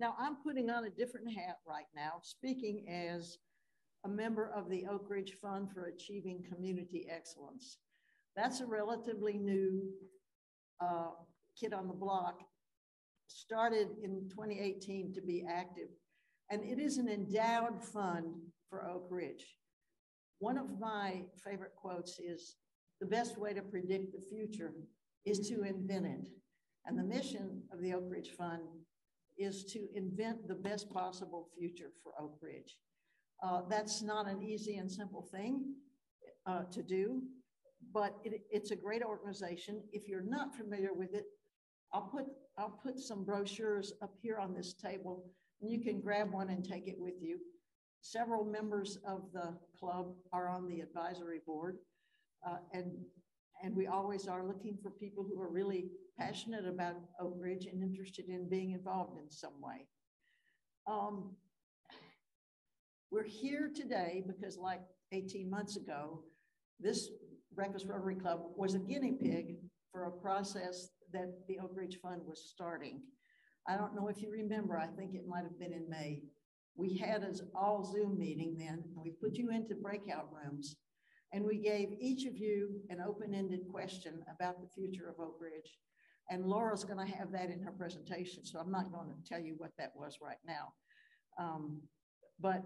Now, I'm putting on a different hat right now, speaking as a member of the Oak Ridge Fund for Achieving Community Excellence. That's a relatively new kid on the block, started in 2018 to be active, and it is an endowed fund for Oak Ridge. One of my favorite quotes is, "The best way to predict the future is to invent it." And the mission of the Oak Ridge Fund is to invent the best possible future for Oak Ridge. That's not an easy and simple thing to do, but it's a great organization. If you're not familiar with it, I'll put some brochures up here on this table, and you can grab one and take it with you. Several members of the club are on the advisory board, and we always are looking for people who are really passionate about Oak Ridge and interested in being involved in some way. We're here today because, like 18 months ago, this Breakfast Rotary Club was a guinea pig for a process that the Oak Ridge Fund was starting. I don't know if you remember, I think it might have been in May. We had an all Zoom meeting then, and we put you into breakout rooms, and we gave each of you an open-ended question about the future of Oak Ridge. And Laura's gonna have that in her presentation, so I'm not gonna tell you what that was right now. But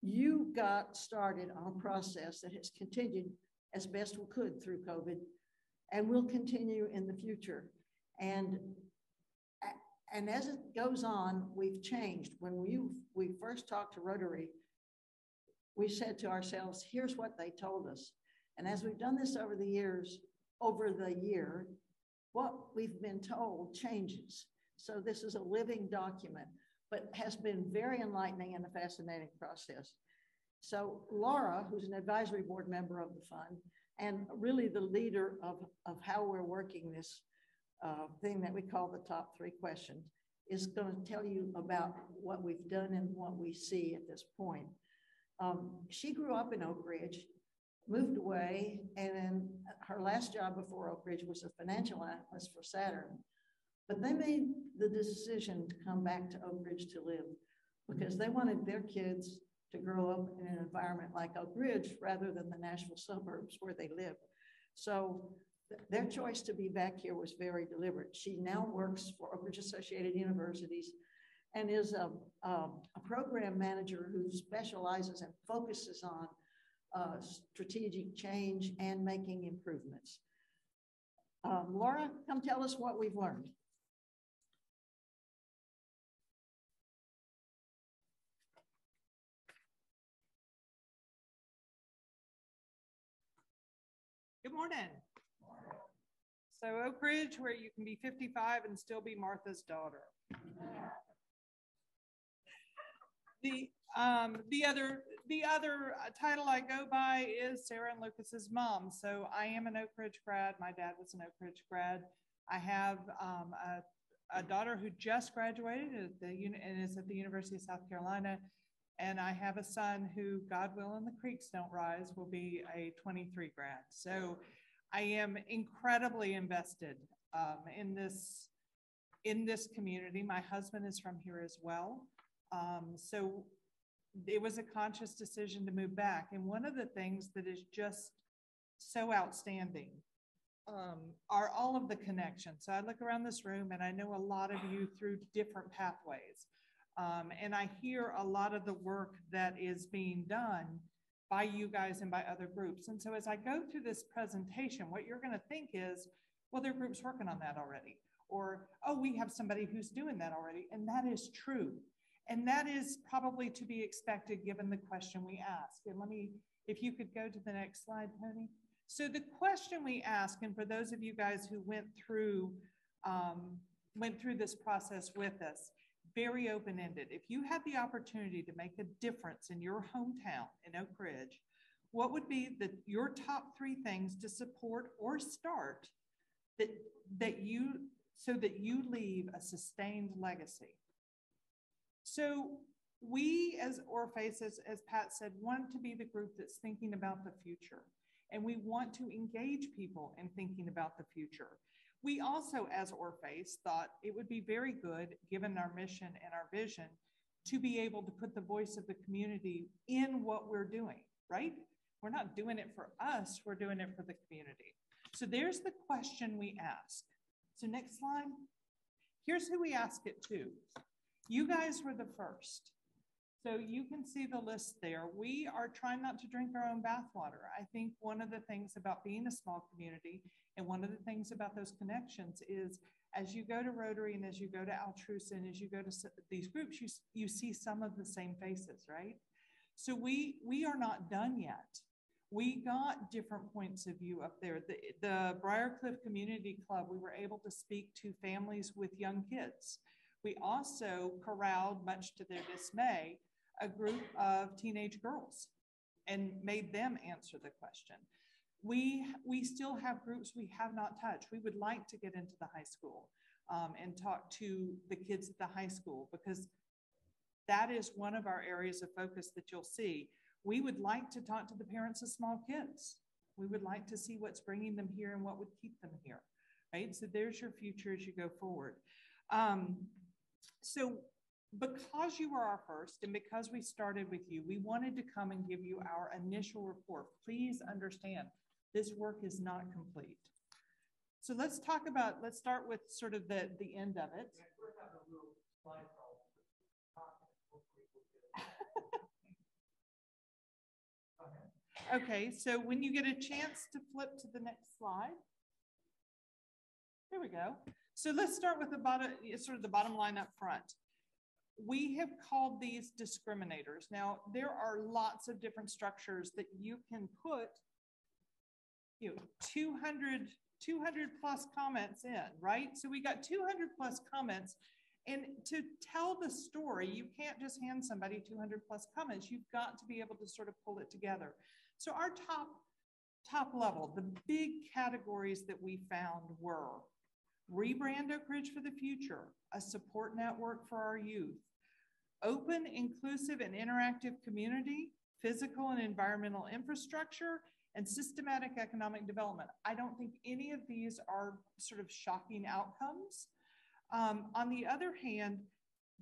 you got started on a process that has continued as best we could through COVID, and will continue in the future. And as it goes on, we've changed. When we first talked to Rotary, we said to ourselves, here's what they told us. And as we've done this over the years, over the year, what we've been told changes. So this is a living document, but has been very enlightening and a fascinating process. So Laura, who's an advisory board member of the fund, and really the leader of how we're working this thing that we call the top 3 questions, is going to tell you about what we've done and what we see at this point. She grew up in Oak Ridge, moved away, and then her last job before Oak Ridge was a financial analyst for Saturn. But they made the decision to come back to Oak Ridge to live because they wanted their kids to grow up in an environment like Oak Ridge rather than the Nashville suburbs where they lived. So their choice to be back here was very deliberate. She now works for Oak Ridge Associated Universities and is a program manager who specializes and focuses on strategic change and making improvements. Laura, come tell us what we've learned. Good morning. So Oak Ridge, where you can be 55 and still be Martha's daughter. The other title I go by is Sarah and Lucas's mom. So I am an Oak Ridge grad. My dad was an Oak Ridge grad. I have a daughter who just graduated and is at the University of South Carolina. And I have a son who, God willing, the creeks don't rise, will be a 23 grad. So I am incredibly invested in this community. My husband is from here as well. So it was a conscious decision to move back. And one of the things that is just so outstanding are all of the connections. So I look around this room and I know a lot of you through different pathways. And I hear a lot of the work that is being done by you guys and by other groups. And so as I go through this presentation, what you're going to think is, well, there are groups working on that already. Or, oh, we have somebody who's doing that already. And that is true. And that is probably to be expected given the question we ask. And let me, if you could go to the next slide, Tony. So the question we ask, and for those of you guys who went through this process with us, very open-ended. If you had the opportunity to make a difference in your hometown in Oak Ridge, what would be your top 3 things to support or start so that you leave a sustained legacy? So we as Orpheus, as Pat said, want to be the group that's thinking about the future. And we want to engage people in thinking about the future. We also, as Orpheus, thought it would be very good, given our mission and our vision, to be able to put the voice of the community in what we're doing, right? We're not doing it for us, we're doing it for the community. So there's the question we ask. So next slide. Here's who we ask it to. You guys were the first. So you can see the list there. We are trying not to drink our own bathwater. I think one of the things about being a small community and one of the things about those connections is as you go to Rotary and as you go to Altrusa and as you go to these groups, you see some of the same faces, right? So we are not done yet. We got different points of view up there. The Briarcliff Community Club, we were able to speak to families with young kids. We also corralled, much to their dismay, a group of teenage girls and made them answer the question. We still have groups we have not touched. We would like to get into the high school and talk to the kids at the high school, because that is one of our areas of focus that you'll see. We would like to talk to the parents of small kids. We would like to see what's bringing them here and what would keep them here, right? So there's your future as you go forward. So because you were our first and because we started with you, we wanted to come and give you our initial report. Please understand, this work is not complete. So let's start with sort of the end of it. Okay, so when you get a chance to flip to the next slide. There we go. So let's start with the bottom line up front. We have called these discriminators. Now, there are lots of different structures that you can put 200 plus comments in, right? So we got 200 plus comments. And to tell the story, you can't just hand somebody 200 plus comments. You've got to be able to sort of pull it together. So our top level, the big categories that we found were rebrand Oak Ridge for the future, a support network for our youth, open, inclusive, and interactive community, physical and environmental infrastructure, and systematic economic development. I don't think any of these are sort of shocking outcomes. On the other hand,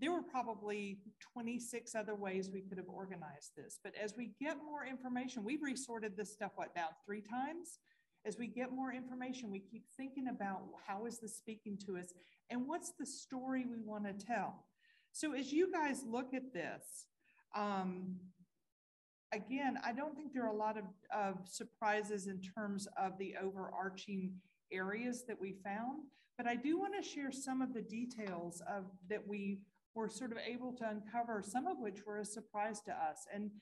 there were probably 26 other ways we could have organized this. But as we get more information, we've resorted this stuff, now 3 times? As we get more information, we keep thinking about how is this speaking to us and what's the story we want to tell. So as you guys look at this, again, I don't think there are a lot of surprises in terms of the overarching areas that we found, but I do want to share some of the details that we were sort of able to uncover, some of which were a surprise to us. And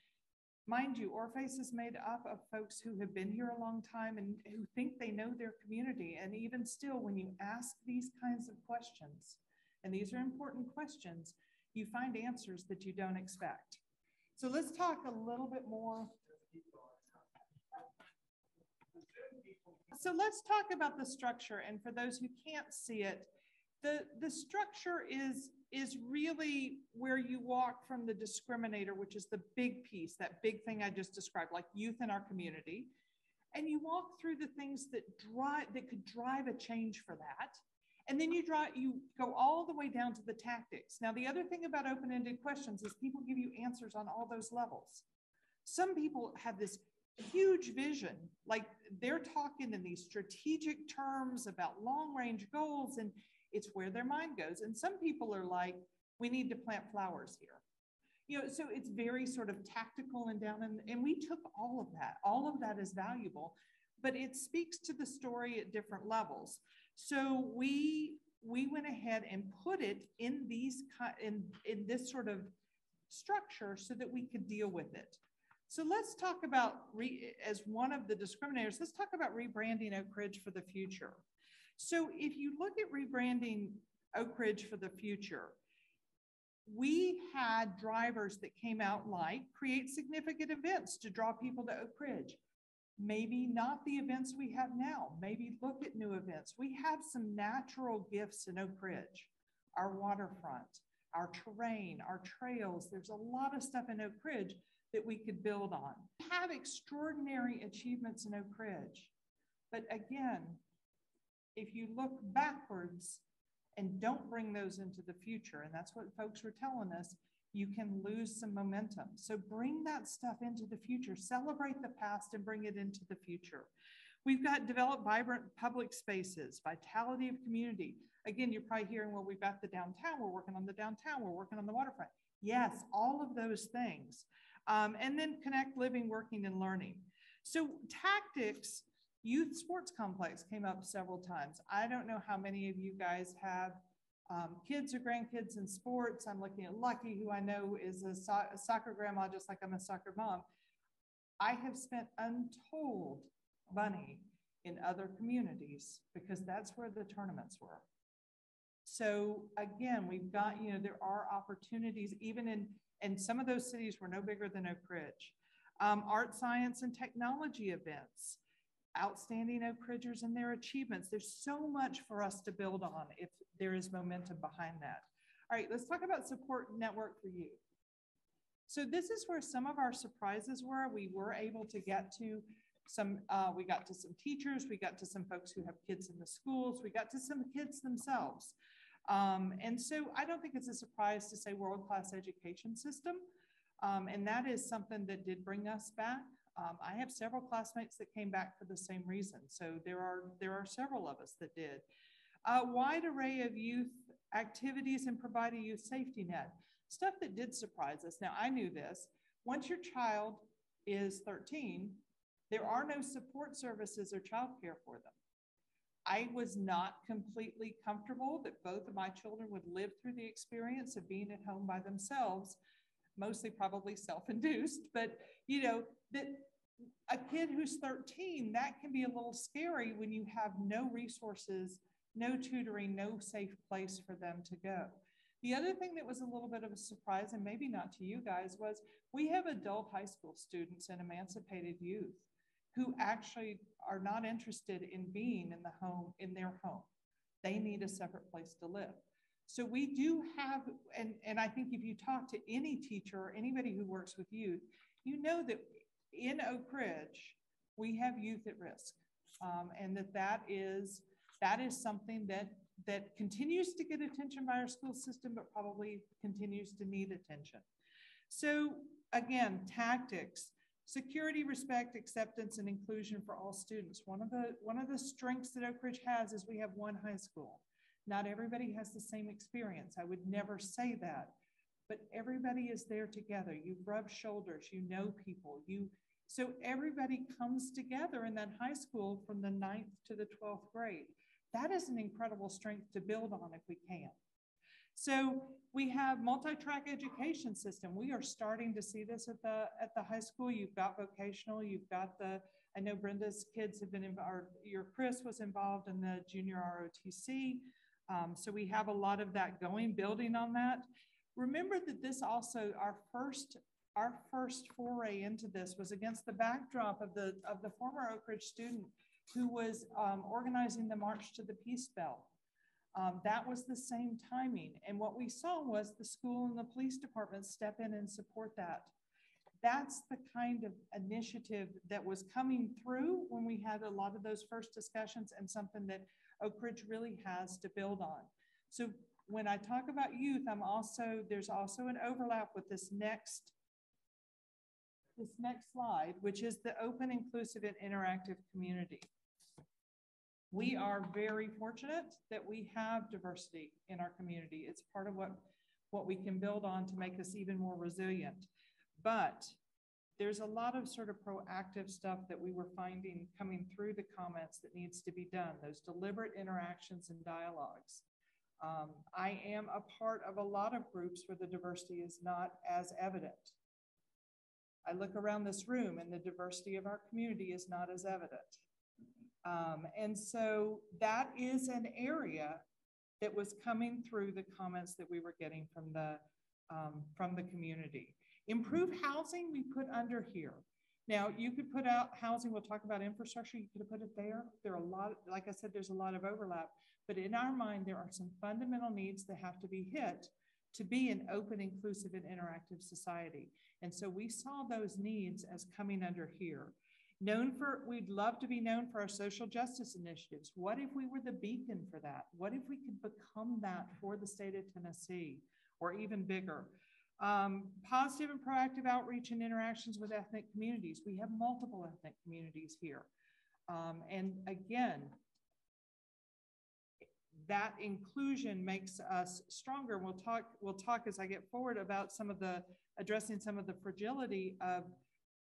mind you, Orpheus is made up of folks who have been here a long time and who think they know their community. And even still, when you ask these kinds of questions, and these are important questions, you find answers that you don't expect. So let's talk a little bit more. So let's talk about the structure. And for those who can't see it, the structure is really where you walk from the discriminator, which is the big piece, that big thing I just described, like youth in our community. And you walk through the things that could drive a change for that. And then you go all the way down to the tactics. Now, the other thing about open-ended questions is people give you answers on all those levels. Some people have this huge vision, like they're talking in these strategic terms about long-range goals, and it's where their mind goes. And some people are like, we need to plant flowers here. So it's very sort of tactical and down, and we took all of that. All of that is valuable, but it speaks to the story at different levels. So we went ahead and put it in in this sort of structure so that we could deal with it. So let's talk about, as one of the discriminators, let's talk about rebranding Oak Ridge for the future. So if you look at rebranding Oak Ridge for the future, we had drivers that came out like create significant events to draw people to Oak Ridge. Maybe not the events we have now. Maybe look at new events. We have some natural gifts in Oak Ridge, our waterfront, our terrain, our trails. There's a lot of stuff in Oak Ridge that we could build on. We have extraordinary achievements in Oak Ridge. But again, if you look backwards and don't bring those into the future, and that's what folks were telling us, you can lose some momentum. So bring that stuff into the future, celebrate the past and bring it into the future. We've got developed vibrant public spaces, vitality of community. Again, you're probably hearing, well, we've got the downtown, we're working on the downtown, we're working on the waterfront. Yes, all of those things. And then connect living, working, and learning. So tactics, youth sports complex came up several times. I don't know how many of you guys have kids or grandkids in sports. I'm looking at Lucky, who I know is a soccer grandma, just like I'm a soccer mom. I have spent untold money in other communities because that's where the tournaments were. So again, we've got, you know, there are opportunities even in some of those cities were no bigger than Oak Ridge. Art, science, and technology events. Outstanding Oak Ridgers and their achievements. There's so much for us to build on if there is momentum behind that. All right, let's talk about support network for youth. So this is where some of our surprises were. We were able to get to some, we got to some teachers, we got to some folks who have kids in the schools, we got to some kids themselves. And so I don't think it's a surprise to say world-class education system. And that is something that did bring us back. I have several classmates that came back for the same reason. So there are several of us that did. A wide array of youth activities and provide a youth safety net. Stuff that did surprise us. Now I knew this. Once your child is 13, there are no support services or childcare for them. I was not completely comfortable that both of my children would live through the experience of being at home by themselves, mostly probably self-induced, but you know, that a kid who's 13, that can be a little scary when you have no resources, no tutoring, no safe place for them to go. The other thing that was a little bit of a surprise, and maybe not to you guys, was we have adult high school students and emancipated youth who actually are not interested in being in the home, in their home. They need a separate place to live. So we do have, and I think if you talk to any teacher or anybody who works with youth, you know that in Oak Ridge, we have youth at risk. And that is something that continues to get attention by our school system, but probably continues to need attention. So again, tactics, security, respect, acceptance, and inclusion for all students. One of the strengths that Oak Ridge has is we have one high school. Not everybody has the same experience. I would never say that, but everybody is there together. You rub shoulders, you know people, so everybody comes together in that high school from the 9th to the 12th grade. That is an incredible strength to build on if we can. So we have multi-track education system. We are starting to see this at the high school. You've got vocational, you've got I know Brenda's kids have been involved, your Chris was involved in the junior ROTC. So we have a lot of that going, building on that. Remember that this also, our first foray into this was against the backdrop of the former Oak Ridge student who was organizing the March to the Peace Bell. That was the same timing. And what we saw was the school and the police department step in and support that. That's the kind of initiative that was coming through when we had a lot of those first discussions, and something that Oak Ridge really has to build on. So when I talk about youth, there's also an overlap with this next slide, which is the open, inclusive, and interactive community. We are very fortunate that we have diversity in our community. It's part of what we can build on to make us even more resilient. But there's a lot of sort of proactive stuff that we were finding coming through the comments that needs to be done, those deliberate interactions and dialogues. I am a part of a lot of groups where the diversity is not as evident. I look around this room and the diversity of our community is not as evident. And so that is an area that was coming through the comments that we were getting from the community. Improve housing, we put under here. Now you could put out housing, we'll talk about infrastructure, you could have put it there. There are a lot, like I said, there's a lot of overlap, but in our mind, there are some fundamental needs that have to be hit to be an open, inclusive, and interactive society. And so we saw those needs as coming under here. We'd love to be known for our social justice initiatives. What if we were the beacon for that? What if we could become that for the state of Tennessee, or even bigger? Positive and proactive outreach and interactions with ethnic communities. We have multiple ethnic communities here. And again, that inclusion makes us stronger. We'll talk as I get forward about addressing some of the fragility of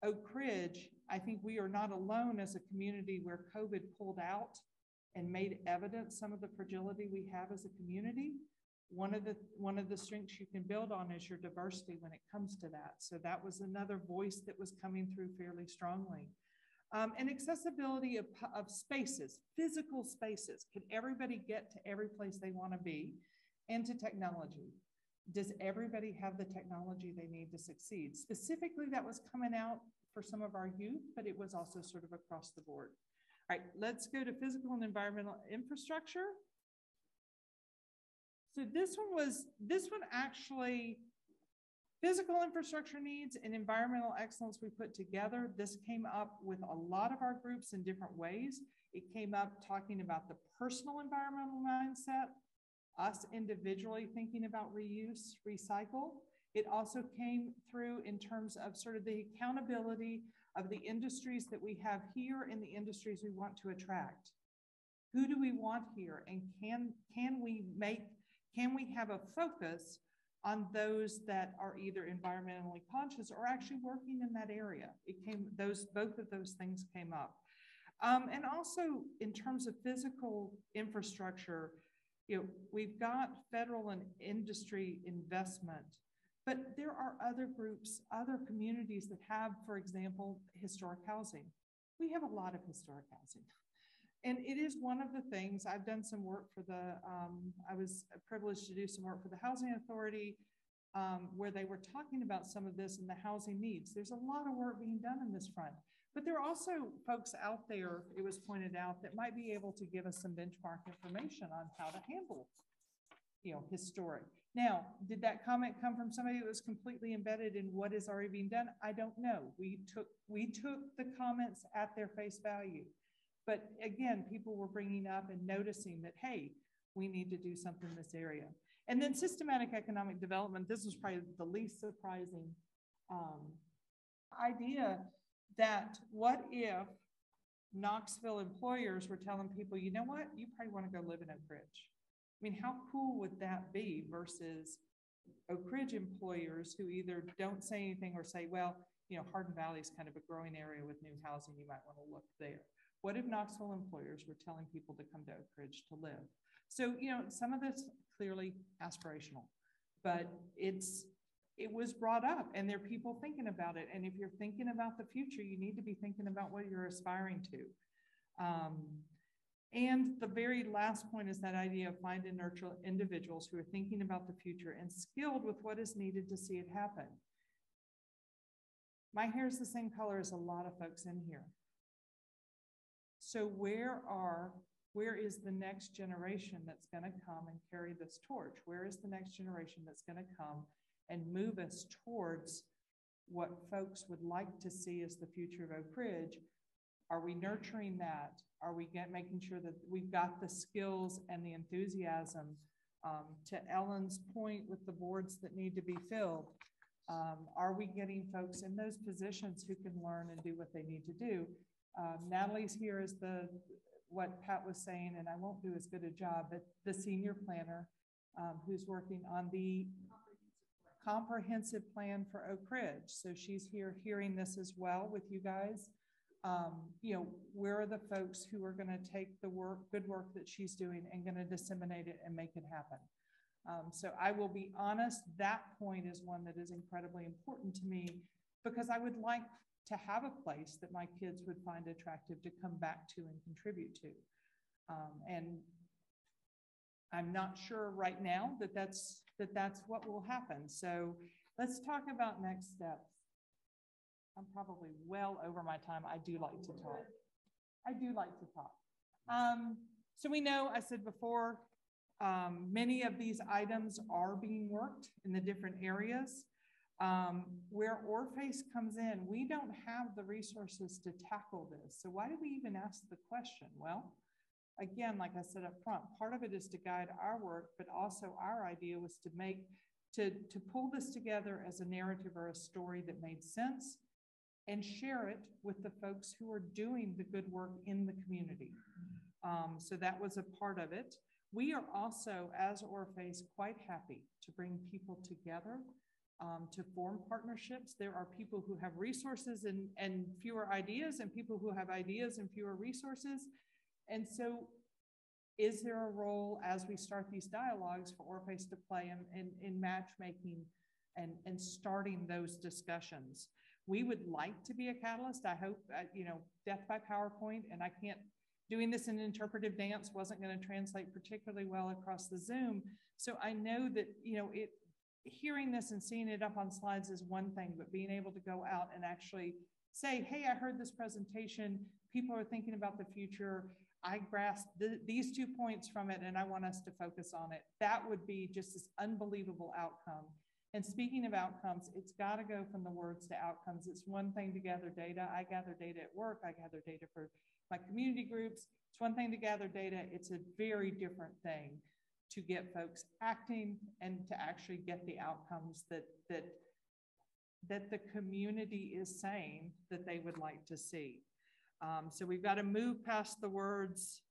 Oak Ridge. I think we are not alone as a community where COVID pulled out and made evident some of the fragility we have as a community. One of the strengths you can build on is your diversity when it comes to that. So that was another voice that was coming through fairly strongly. And accessibility of spaces, physical spaces. Can everybody get to every place they want to be? And to technology. Does everybody have the technology they need to succeed? Specifically, that was coming out for some of our youth, but it was also sort of across the board. All right, let's go to physical and environmental infrastructure. So this one actually, physical infrastructure needs and environmental excellence we put together. This came up with a lot of our groups in different ways. It came up talking about the personal environmental mindset, us individually thinking about reuse, recycle. It also came through in terms of sort of the accountability of the industries that we have here and the industries we want to attract. Who do we want here? And can we have a focus on those that are either environmentally conscious or actually working in that area? Both of those things came up. And also in terms of physical infrastructure, we've got federal and industry investment, but there are other groups, other communities that have, for example, historic housing. We have a lot of historic housing. And it is one of the things, I've done some work for I was privileged to do some work for the Housing Authority, where they were talking about some of this and the housing needs. There's a lot of work being done in this front, but there are also folks out there, it was pointed out, that might be able to give us some benchmark information on how to handle, historic. Now, did that comment come from somebody that was completely embedded in what is already being done? I don't know. We took the comments at their face value. But again, people were bringing up and noticing that, hey, we need to do something in this area. And then systematic economic development, this was probably the least surprising idea, that what if Knoxville employers were telling people, you know what, you probably want to go live in Oak Ridge. I mean, how cool would that be versus Oak Ridge employers who either don't say anything or say, well, Hardin Valley is kind of a growing area with new housing, you might want to look there. What if Knoxville employers were telling people to come to Oak Ridge to live? So, some of this clearly aspirational, but it was brought up and there are people thinking about it. And if you're thinking about the future, you need to be thinking about what you're aspiring to. And the very last point is that idea of find and nurture individuals who are thinking about the future and skilled with what is needed to see it happen. My hair is the same color as a lot of folks in here. So where is the next generation that's going to come and carry this torch? Where is the next generation that's going to come and move us towards what folks would like to see as the future of Oak Ridge? Are we nurturing that? Are we making sure that we've got the skills and the enthusiasm? To Ellen's point with the boards that need to be filled, are we getting folks in those positions who can learn and do what they need to do? Natalie's here as what Pat was saying, and I won't do as good a job, but the senior planner who's working on the comprehensive plan for Oak Ridge. So she's here hearing this as well with you guys. Where are the folks who are going to take the good work that she's doing and going to disseminate it and make it happen? So I will be honest, that point is one that is incredibly important to me, because I would like to have a place that my kids would find attractive to come back to and contribute to. And I'm not sure right now that that's what will happen. So let's talk about next steps. I'm probably well over my time. I do like to talk. So we know, I said before, many of these items are being worked in the different areas. Where Orphace comes in, we don't have the resources to tackle this. So why do we even ask the question? Well, again, like I said up front, part of it is to guide our work, but also our idea was to pull this together as a narrative or a story that made sense and share it with the folks who are doing the good work in the community. So that was a part of it. We are also, as Orphace, quite happy to bring people together to form partnerships. There are people who have resources and fewer ideas, and people who have ideas and fewer resources. And so is there a role as we start these dialogues for Orphace to play in matchmaking and starting those discussions? We would like to be a catalyst. I hope, death by PowerPoint, and I can't, doing this in interpretive dance wasn't going to translate particularly well across the Zoom. So I know that, hearing this and seeing it up on slides is one thing, but being able to go out and actually say, hey, I heard this presentation, people are thinking about the future, I grasped these 2 points from it and I want us to focus on it. That would be just this unbelievable outcome. And speaking of outcomes, it's got to go from the words to outcomes. It's one thing to gather data. I gather data at work. I gather data for my community groups. It's one thing to gather data. It's a very different thing to get folks acting and to actually get the outcomes that the community is saying that they would like to see. So we've got to move past the words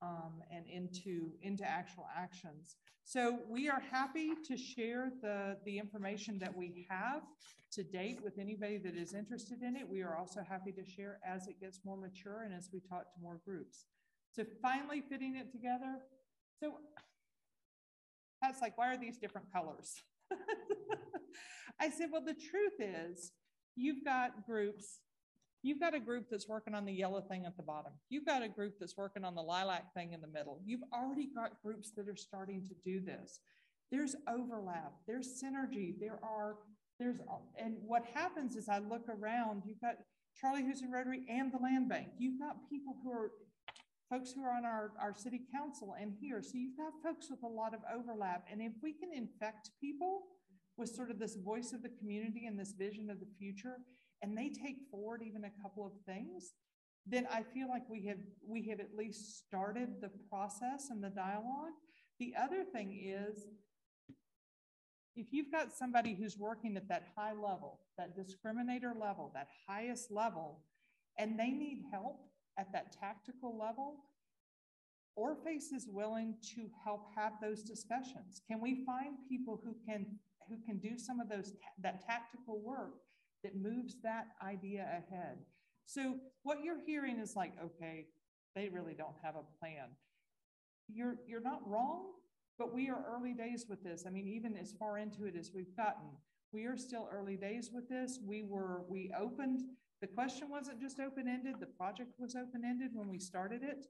and into actual actions. So we are happy to share the information that we have to date with anybody that is interested in it. We are also happy to share as it gets more mature and as we talk to more groups. So finally fitting it together. So that's like, why are these different colors? I said, well, the truth is you've got groups. You've got a group that's working on the yellow thing at the bottom. You've got a group that's working on the lilac thing in the middle. You've already got groups that are starting to do this. There's overlap, there's synergy, and what happens is I look around, you've got Charlie who's in Rotary and the land bank. You've got people folks who are on our city council and here. So you've got folks with a lot of overlap. And if we can infect people with sort of this voice of the community and this vision of the future, and they take forward even a couple of things, then I feel like we have at least started the process and the dialogue. The other thing is, if you've got somebody who's working at that high level, that discriminator level, that highest level, and they need help at that tactical level, Orphace is willing to help have those discussions. Can we find people who can do some of that tactical work that moves that idea ahead? So what you're hearing is like, okay, they really don't have a plan. You're not wrong, but we are early days with this. I mean, even as far into it as we've gotten, we are still early days with this. We opened, the question wasn't just open-ended, the project was open-ended when we started it.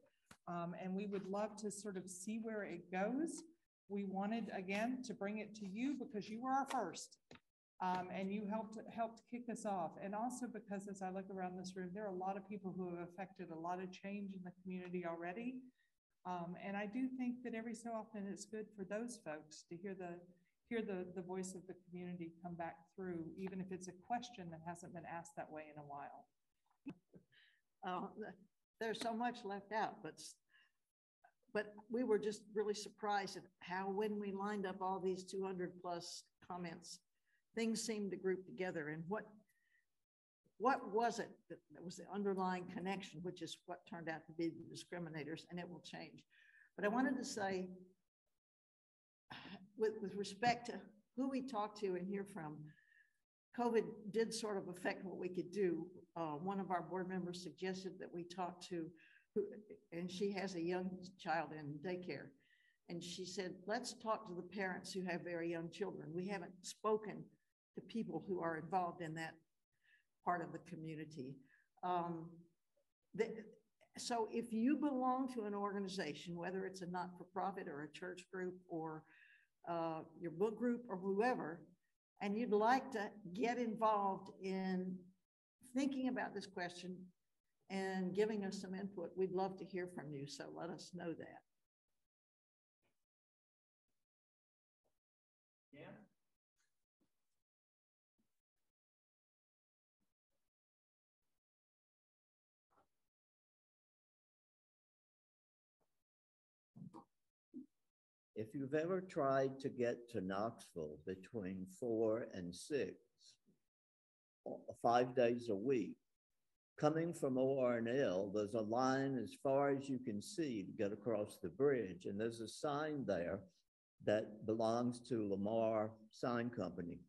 And we would love to sort of see where it goes. We wanted, again, to bring it to you because you were our first. And you helped kick us off. And also because as I look around this room, there are a lot of people who have affected a lot of change in the community already. And I do think that every so often it's good for those folks to hear the voice of the community come back through, even if it's a question that hasn't been asked that way in a while. There's so much left out, but we were just really surprised at how, when we lined up all these 200 plus comments, things seemed to group together. And what was it that was the underlying connection, which is what turned out to be the discriminators, and it will change. But I wanted to say, with respect to who we talked to and hear from, COVID did sort of affect what we could do. One of our board members suggested that we talk to, and she has a young child in daycare. And she said, let's talk to the parents who have very young children. We haven't spoken to people who are involved in that part of the community. So if you belong to an organization, whether it's a not-for-profit or a church group or your book group or whoever, and you'd like to get involved in thinking about this question and giving us some input, we'd love to hear from you. So let us know that. Yeah. if you've ever tried to get to Knoxville between 4 and 6, 5 days a week, coming from ORNL, there's a line as far as you can see to get across the bridge. And there's a sign there that belongs to Lamar Sign Company.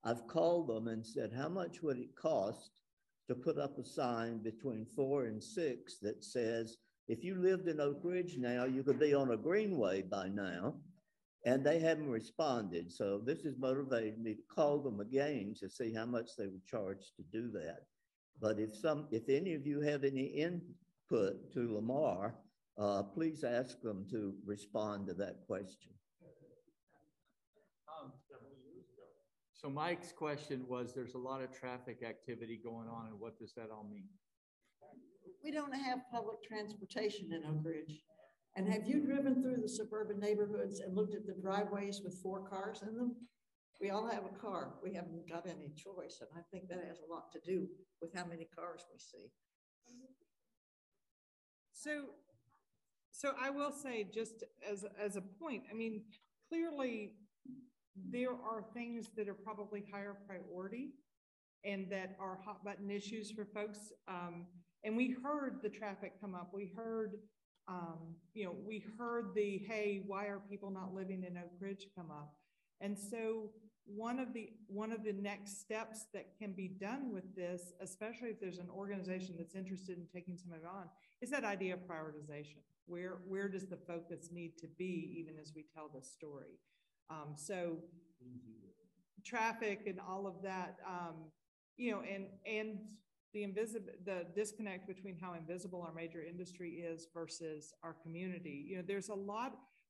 I've called them and said, how much would it cost to put up a sign between 4 and 6 that says, if you lived in Oak Ridge now, you could be on a greenway by now. And they haven't responded. So this has motivated me to call them again to see how much they would charge to do that. But if any of you have any input to Lamar, please ask them to respond to that question. So Mike's question was, there's a lot of traffic activity going on, and what does that all mean? We don't have public transportation in Oak Ridge. And have you driven through the suburban neighborhoods and looked at the driveways with 4 cars in them? We all have a car. We haven't got any choice. And I think that has a lot to do with how many cars we see. So I will say, just as a point, I mean, clearly there are things that are probably higher priority and that are hot button issues for folks. And we heard the traffic come up. We heard, we heard the, hey, why are people not living in Oak Ridge come up? And so one of the next steps that can be done with this, especially if there's an organization that's interested in taking some of it on, is that idea of prioritization. Where does the focus need to be even as we tell the story? So traffic and all of that, and the disconnect between how invisible our major industry is versus our community.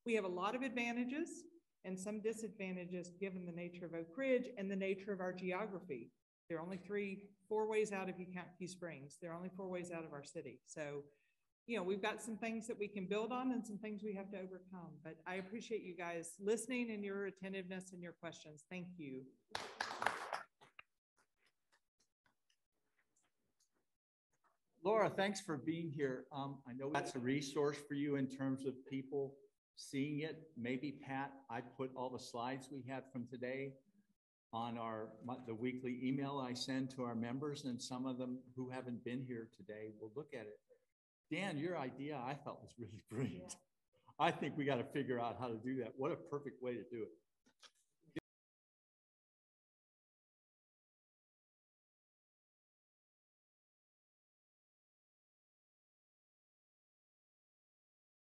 We have a lot of advantages and some disadvantages given the nature of Oak Ridge and the nature of our geography. There are only 4 ways out if you count Key Springs. There are only 4 ways out of our city. So, we've got some things that we can build on and some things we have to overcome. But I appreciate you guys listening and your attentiveness and your questions. Thank you. Laura, thanks for being here. I know that's a resource for you in terms of people seeing it. Maybe Pat, I put all the slides we had from today on the weekly email I send to our members, and some of them who haven't been here today will look at it. Dan, your idea I thought was really brilliant. I think we got to figure out how to do that. What a perfect way to do it.